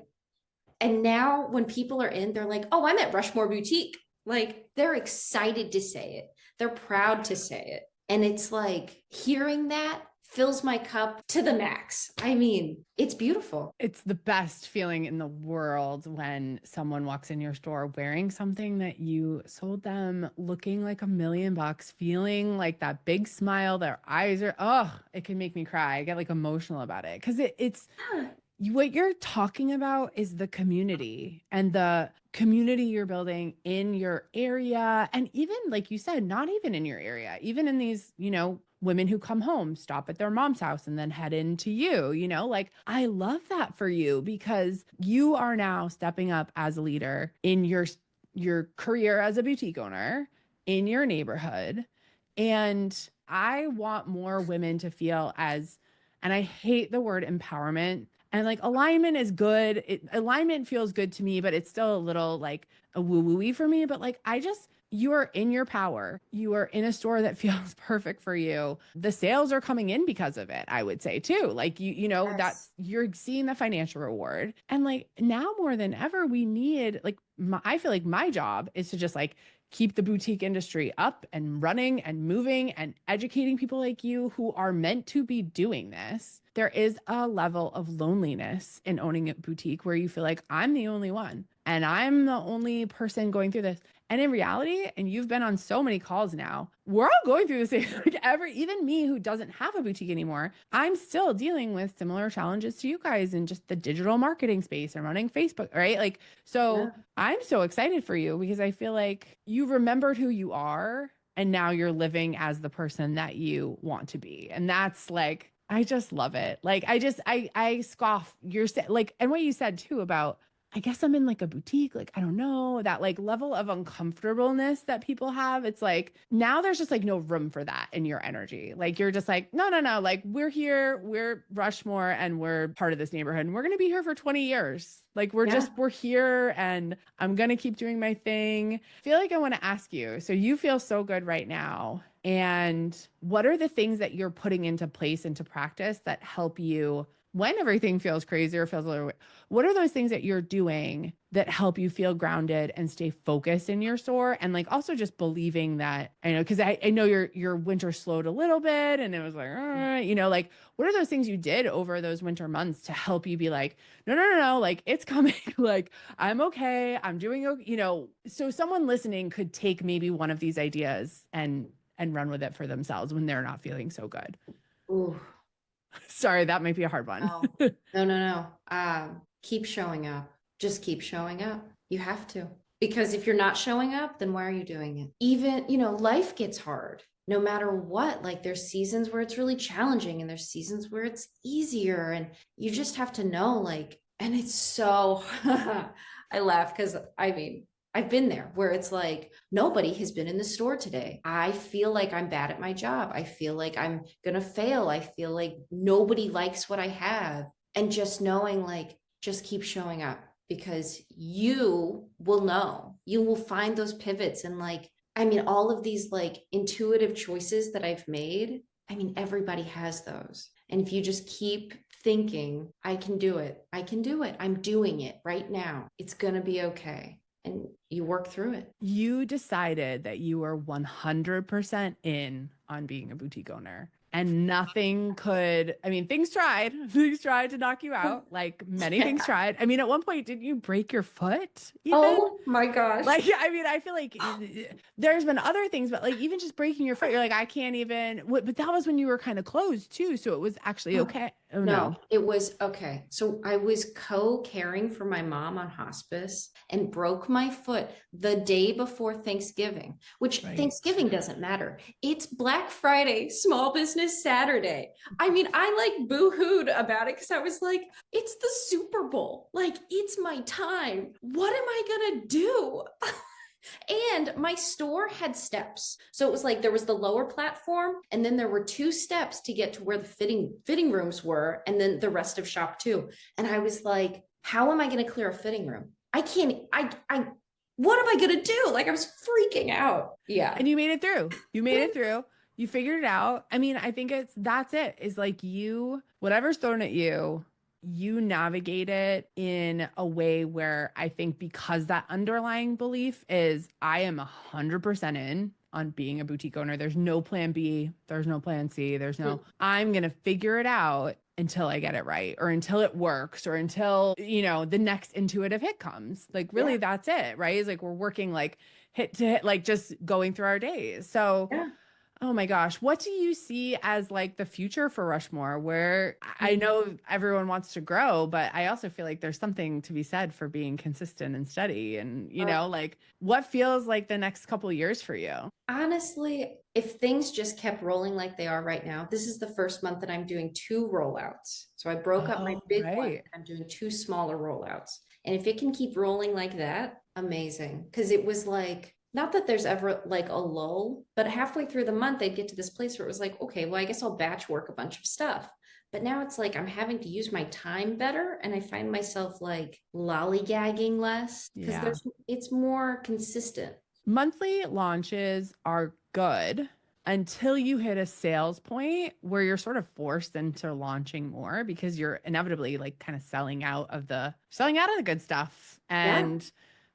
and now when people are in, they're like, "Oh, I'm at Rushmore Boutique." Like they're excited to say it. They're proud to say it. And it's like hearing that fills my cup to the max. I mean, it's beautiful. It's the best feeling in the world when someone walks in your store wearing something that you sold them, looking like $1,000,000, feeling like that big smile, their eyes are, oh, it can make me cry. I get like emotional about it because it's what you're talking about is the community and the community you're building in your area. And even like you said, not even in your area, even in these, women who come home, stop at their mom's house and then head into like I love that for you because you are now stepping up as a leader in your career as a boutique owner in your neighborhood. And I want more women to feel as, and I hate the word empowerment. And like alignment is good. Alignment feels good to me, but it's still a little like a woo-woo-y for me. But like, you are in your power. You are in a store that feels perfect for you. The sales are coming in because of it, I would say too. Like Yes. that's, you're seeing the financial reward. And like now more than ever, we need like, I feel like my job is to just like keep the boutique industry up and running and moving and educating people like you who are meant to be doing this. There is a level of loneliness in owning a boutique where you feel like I'm the only one and I'm the only person going through this. And in reality, and you've been on so many calls now, we're all going through the same, like even me who doesn't have a boutique anymore, I'm still dealing with similar challenges to you guys in just the digital marketing space and running Facebook, right? Like, so Yeah. I'm so excited for you because I feel like you remembered who you are and now you're living as the person that you want to be. And that's like, I just love it. Like, I scoff like, and what you said too about, I guess I'm in like a boutique, like, I don't know, that like level of uncomfortableness that people have. It's like now there's just like no room for that in your energy. Like you're just like, no, like we're here, we're Rushmore and we're part of this neighborhood and we're going to be here for 20 years. Like Yeah. we're here and I'm going to keep doing my thing. I feel like I want to ask you, so you feel so good right now. And what are the things that you're putting into place, into practice that help you when everything feels crazy or feels a little, what are those things that you're doing that help you feel grounded and stay focused in your store? And like also just believing that, I know, because I know your winter slowed a little bit and it was like, like what are those things you did over those winter months to help you be like, no, like it's coming, like I'm okay, I'm doing okay, so someone listening could take maybe one of these ideas and run with it for themselves when they're not feeling so good. Ooh, Sorry, that might be a hard one. no, no. Keep showing up. Just keep showing up. You have to. Because if you're not showing up, then why are you doing it? Even, life gets hard no matter what. Like there's seasons where it's really challenging and there's seasons where it's easier. And you just have to know, like, and it's so, I laugh because I mean, I've been there where it's like nobody has been in the store today. I feel like I'm bad at my job. I feel like I'm going to fail. I feel like nobody likes what I have. And just knowing, like, just keep showing up because you will know. You will find those pivots. And, like, I mean, all of these like intuitive choices that I've made, I mean, everybody has those. And if you just keep thinking, I can do it, I can do it, I'm doing it right now, it's going to be okay, and you work through it. You decided that you were 100% in on being a boutique owner. and nothing could, I mean, things tried to knock you out, like many things Yeah. tried. I mean, at one point, didn't you break your foot even? Oh my gosh. Like, I mean, I feel like there's been other things, but like even just breaking your foot, you're like, I can't even, but that was when you were kind of closed too. So it was actually okay. Oh No, no. it was okay. So I was co-caring for my mom on hospice and broke my foot the day before Thanksgiving, which Right. Thanksgiving doesn't matter. It's Black Friday, Small Business Saturday. I mean, I like boo-hooed about it because I was like, it's the Super Bowl. Like, it's my time. What am I gonna do? And my store had steps. So it was like there was the lower platform, and then there were two steps to get to where the fitting rooms were, and then the rest of shop too. And I was like, how am I going to clear a fitting room? I can't, I what am I going to do? Like I was freaking out. Yeah. And you made it through. You made it through. You figured it out. I mean, I think that's it. Is like you, whatever's thrown at you, you navigate it in a way where I think because that underlying belief is I am 100% in on being a boutique owner. There's no plan B. There's no plan C. I'm going to figure it out until I get it right or until it works or until, the next intuitive hit comes. Like, really, Yeah. that's it, right? It's like we're working like hit to hit, like just going through our days. So, Yeah. oh my gosh, what do you see as like the future for Rushmore? Where I know everyone wants to grow, but I also feel like there's something to be said for being consistent and steady. And, like what feels like the next couple of years for you? Honestly, if things just kept rolling like they are right now, this is the first month that I'm doing two rollouts. So I broke up my Oh, big one. right. I'm doing two smaller rollouts. And if it can keep rolling like that, amazing. Because it was like, not that there's ever like a lull, but halfway through the month, they'd get to this place where it was like, okay, well, I guess I'll batch work a bunch of stuff. But now it's like I'm having to use my time better. And I find myself like lollygagging less because Yeah. it's more consistent. Monthly launches are good until you hit a sales point where you're sort of forced into launching more because you're inevitably like kind of selling out of the good stuff Yeah. and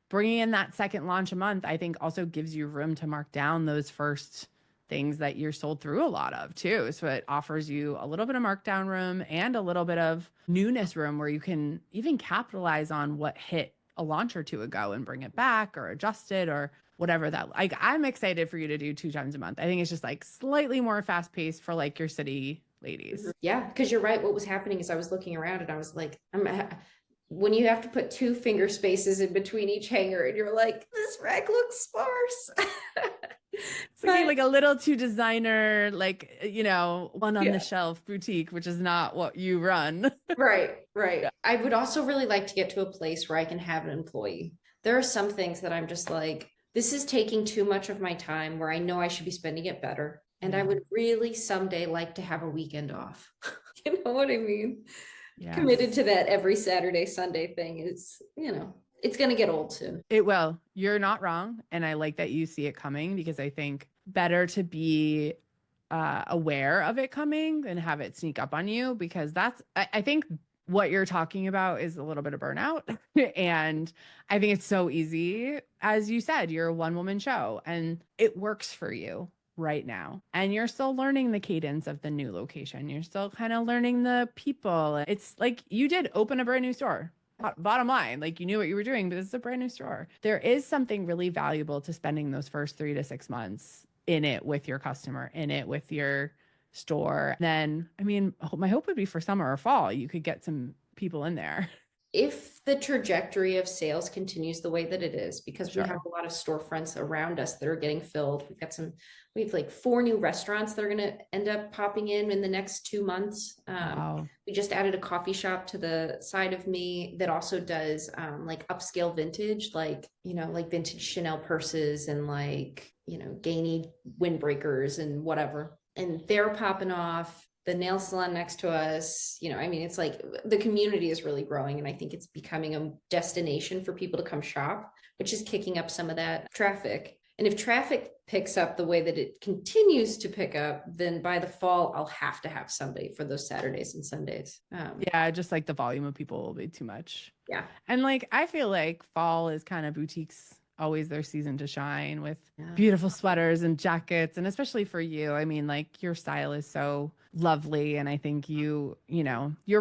bringing in that second launch a month, I think also gives you room to mark down those first things that you're sold through a lot of too. So it offers you a little bit of markdown room and a little bit of newness room where you can even capitalize on what hit a launch or two ago and bring it back or adjust it or whatever that, like, I'm excited for you to do 2 times a month. I think it's just like slightly more fast paced for like your city ladies. Yeah, because you're right. What was happening is I was looking around and I was like, when you have to put two finger spaces in between each hanger and you're like, this rack looks sparse. It's like a little too designer, like, one on the Yeah. shelf boutique, which is not what you run. Right, right. Yeah. I would also really like to get to a place where I can have an employee. There are some things that I'm just like, this is taking too much of my time where I know I should be spending it better. And I Yeah. would really someday like to have a weekend off. You know what I mean? Committed Yes. to that every Saturday, Sunday thing is, it's going to get old soon. It will. You're not wrong. And I like that you see it coming because I think better to be aware of it coming than have it sneak up on you because I think what you're talking about is a little bit of burnout. And I think it's so easy. As you said, you're a one woman show and it works for you right now. And you're still learning the cadence of the new location. You're still kind of learning the people. It's like you did open a brand new store. Bottom line, like you knew what you were doing, but this is a brand new store. There is something really valuable to spending those first 3 to 6 months in it with your customer, in it with your store. Then, I mean, my hope would be for summer or fall, you could get some people in there. If the trajectory of sales continues the way that it is, because we have Sure. a lot of storefronts around us that are getting filled, we have like 4 new restaurants that are going to end up popping in the next 2 months. Wow. We just added a coffee shop to the side of me that also does like upscale vintage, like vintage Chanel purses and like, gainy windbreakers and whatever. And they're popping off. The nail salon next to us, I mean, it's like the community is really growing and I think it's becoming a destination for people to come shop, which is kicking up some of that traffic. And if traffic picks up the way that it continues to pick up, then by the fall, I'll have to have somebody for those Saturdays and Sundays. Yeah, just like the volume of people will be too much. Yeah. And like, I feel like fall is kind of boutiques always their season to shine with Yeah. beautiful sweaters and jackets. And especially for you, I mean, like your style is so lovely. And I think your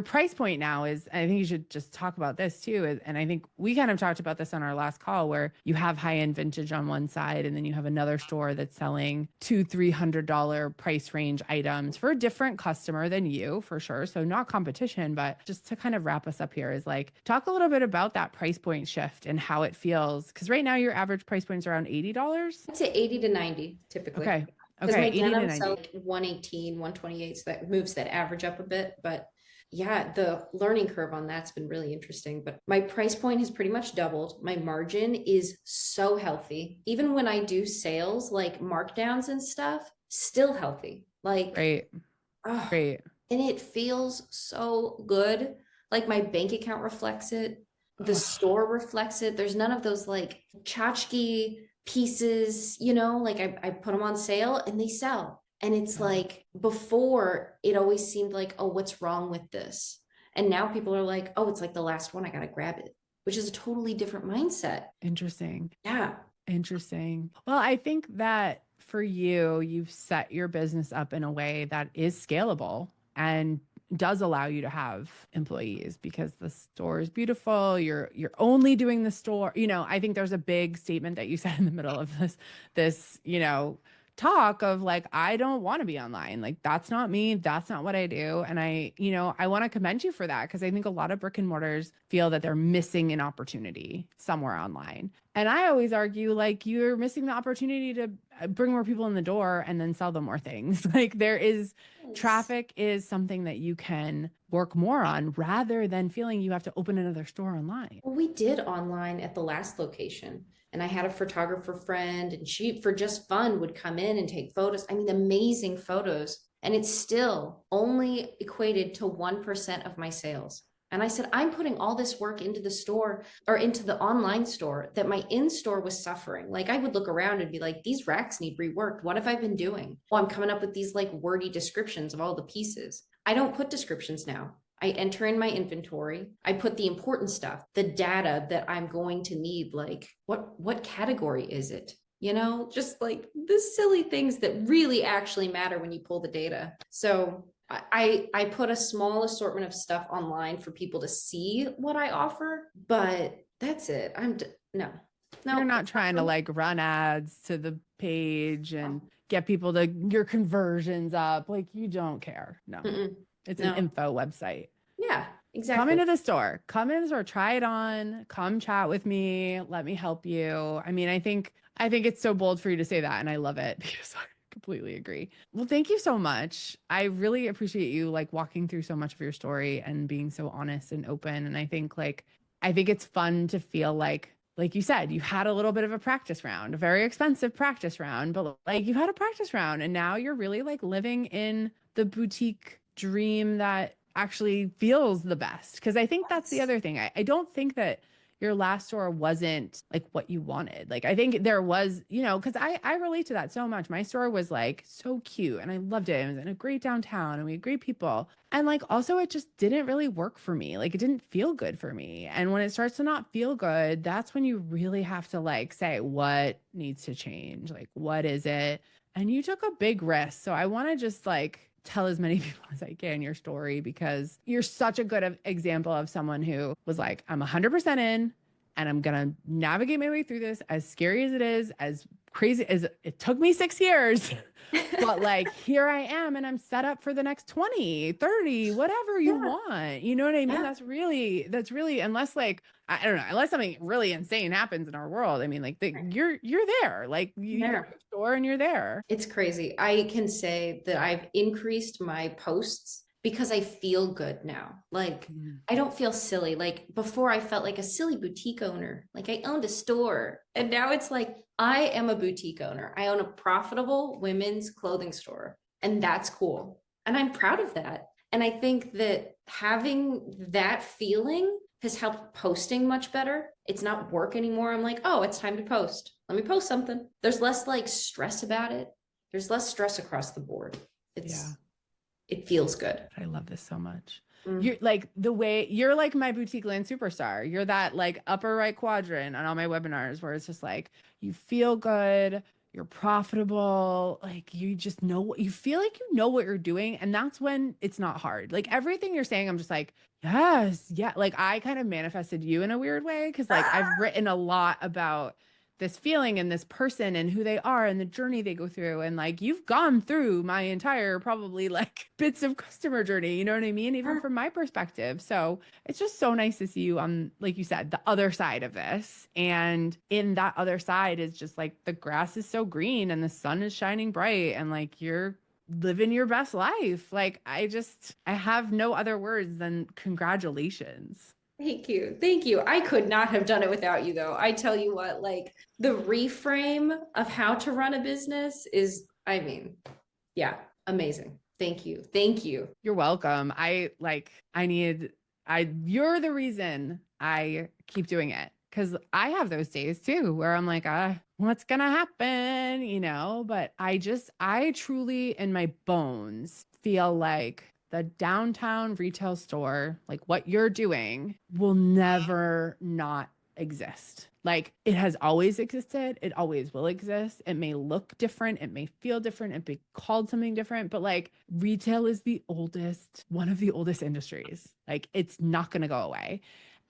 price point now is, I think you should just talk about this too. And I think we kind of talked about this on our last call where you have high-end vintage on one side, and then you have another store that's selling $200-300 price range items for a different customer than you, for sure. So not competition, but just to kind of wrap us up here is like, talk a little bit about that price point shift and how it feels. Because right now your average price point is around $80. I'd say 80 to 90 typically. Okay. Because Okay. my 80 to denim 90. sell like 118, 128, so that moves that average up a bit. But yeah, the learning curve on that's been really interesting. But my price point has pretty much doubled. My margin is so healthy. Even when I do sales, like markdowns and stuff, still healthy. Like, Great. oh, Great. and it feels so good. Like my bank account reflects it. The store reflects it. There's none of those like tchotchke pieces, like I put them on sale and they sell. And it's like before it always seemed like, oh, what's wrong with this? And now people are like, oh, it's like the last one. I got to grab it, which is a totally different mindset. Interesting. Yeah. Interesting. Well, I think that for you, you've set your business up in a way that is scalable and does allow you to have employees because the store is beautiful. You're only doing the store. I think there's a big statement that you said in the middle of this talk of like, I don't want to be online. Like, that's not me. That's not what I do. And I want to commend you for that because I think a lot of brick and mortars feel that they're missing an opportunity somewhere online. And I always argue like you're missing the opportunity to bring more people in the door and then sell them more things. Like traffic is something that you can work more on rather than feeling you have to open another store online. Well, we did online at the last location. And I had a photographer friend, and she, for just fun, would come in and take photos. I mean, amazing photos. And it's still only equated to 1% of my sales. And I said, I'm putting all this work into the store or into the online store that my in-store was suffering. Like I would look around and be like, these racks need reworked. What have I been doing? Well, I'm coming up with these like wordy descriptions of all the pieces. I don't put descriptions now. I enter in my inventory. I put the important stuff, the data that I'm going to need, like what category is it? Just like the silly things that really actually matter when you pull the data. So I put a small assortment of stuff online for people to see what I offer, but that's it. No. You're not trying to like run ads to the page and get people to your conversions up. Like you don't care. No. It's an info website. Yeah, exactly. Come into the store, try it on, come chat with me. Let me help you. I mean, I think it's so bold for you to say that. And I love it because I completely agree. Well, thank you so much. I really appreciate you like walking through so much of your story and being so honest and open. And I think it's fun to feel like you said, you had a little bit of a practice round, a very expensive practice round, but like you had a practice round and now you're really like living in the boutique dream that actually feels the best. Cause I think that's the other thing. I don't think that your last store wasn't like what you wanted. Like, I think there was, cause I relate to that so much. My store was like so cute and I loved it. It was in a great downtown and we had great people. And like, also it just didn't really work for me. Like it didn't feel good for me. And when it starts to not feel good, that's when you really have to like say, what needs to change? Like, what is it? And you took a big risk. So I want to just like, tell as many people as I can your story because you're such a good example of someone who was like, I'm 100% in and I'm going to navigate my way through this as scary as it is, as crazy as it took me 6 years. But like, here I am and I'm set up for the next 20, 30, whatever you want. You know what I mean? That's really, unless like, I don't know, unless something really insane happens in our world. I mean, like you're there, like you go to the store and you're there. It's crazy. I can say that I've increased my posts because I feel good now. Like I don't feel silly. Like before I felt like a silly boutique owner, like I owned a store. And now it's like, I am a boutique owner. I own a profitable women's clothing store and that's cool. And I'm proud of that. And I think that having that feeling has helped posting much better. It's not work anymore. I'm like, oh, it's time to post. Let me post something. There's less like stress about it. There's less stress across the board. It feels good. I love this so much. Mm. You're like the way you're like my boutique land superstar. You're that like upper right quadrant on all my webinars where it's just like you feel good, you're profitable, like you just know what you feel like you know what you're doing. And that's when it's not hard. Like everything you're saying, I'm just like, yes, yeah. Like I kind of manifested you in a weird way because like I've written a lot about this feeling and this person and who they are and the journey they go through. And like you've gone through my entire probably like bits of customer journey, you know what I mean? Even from my perspective. So it's just so nice to see you on, like you said, the other side of this. And in that other side is just like the grass is so green and the sun is shining bright and like you're living your best life. Like I have no other words than congratulations. Thank you. Thank you. I could not have done it without you, though. I tell you what, like the reframe of how to run a business is, I mean, yeah, amazing. Thank you. Thank you. You're welcome. You're the reason I keep doing it. Cause I have those days too, where I'm like, what's gonna happen? But I truly in my bones feel like the downtown retail store, like what you're doing, will never not exist. Like it has always existed. It always will exist. It may look different. It may feel different. It may be called something different, but like retail is one of the oldest industries. Like it's not going to go away.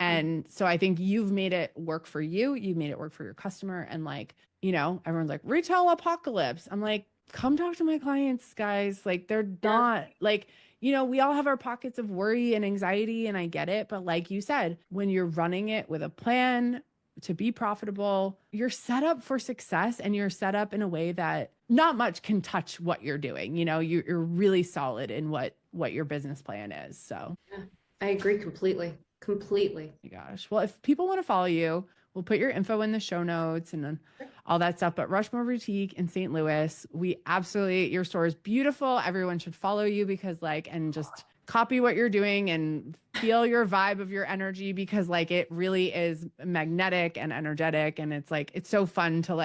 And so I think you've made it work for you. You made it work for your customer. And like, everyone's like retail apocalypse. I'm like, come talk to my clients, guys. Like they're not like, we all have our pockets of worry and anxiety, and I get it. But like you said, when you're running it with a plan to be profitable, you're set up for success and you're set up in a way that not much can touch what you're doing. You're really solid in what your business plan is. So Yeah, I agree completely. Completely. my gosh. Well, if people want to follow you, we'll put your info in the show notes and then all that stuff. But Rushmore Boutique in St. Louis, your store is beautiful. Everyone should follow you because and just copy what you're doing and feel your vibe of your energy because like it really is magnetic and energetic. And it's like, it's so fun to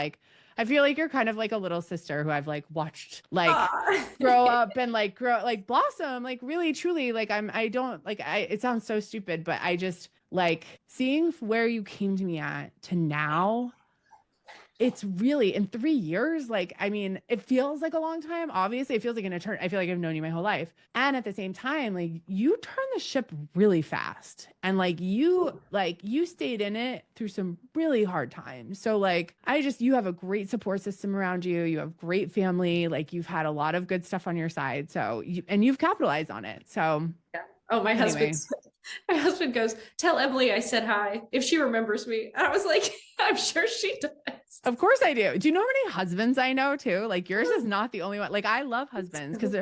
I feel like you're kind of like a little sister who I've watched grow up and blossom, really truly it sounds so stupid, but I just seeing where you came to me at to now. It's really in 3 years. It feels like a long time. Obviously, it feels like an eternity. I feel like I've known you my whole life. And at the same time, you turn the ship really fast. And you stayed in it through some really hard times. So you have a great support system around you. You have great family. You've had a lot of good stuff on your side. So you've capitalized on it. So yeah. Oh, my husband goes, tell Emily I said hi if she remembers me. And I was like, I'm sure she does. Of course I do. Do you know how many husbands I know too? Yours is not the only one. I love husbands because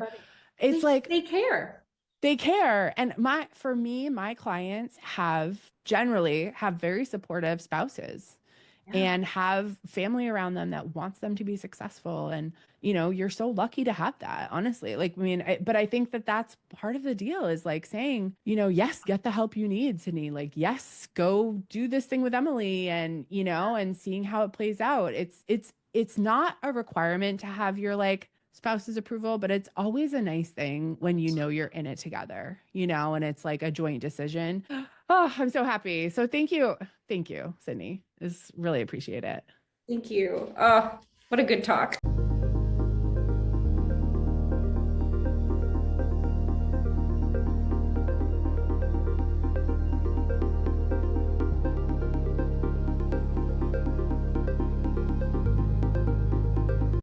they care. They care. And for me, my clients generally have very supportive spouses and have family around them that wants them to be successful. And, you're so lucky to have that, honestly. But I think that that's part of the deal is saying, yes, get the help you need, Sydnie. Yes, go do this thing with Emily and, and seeing how it plays out. It's not a requirement to have your spouse's approval, but it's always a nice thing when you're in it together, and it's a joint decision. Oh, I'm so happy. So thank you. Thank you, Sydnie. Really appreciate it. Thank you. Oh, what a good talk.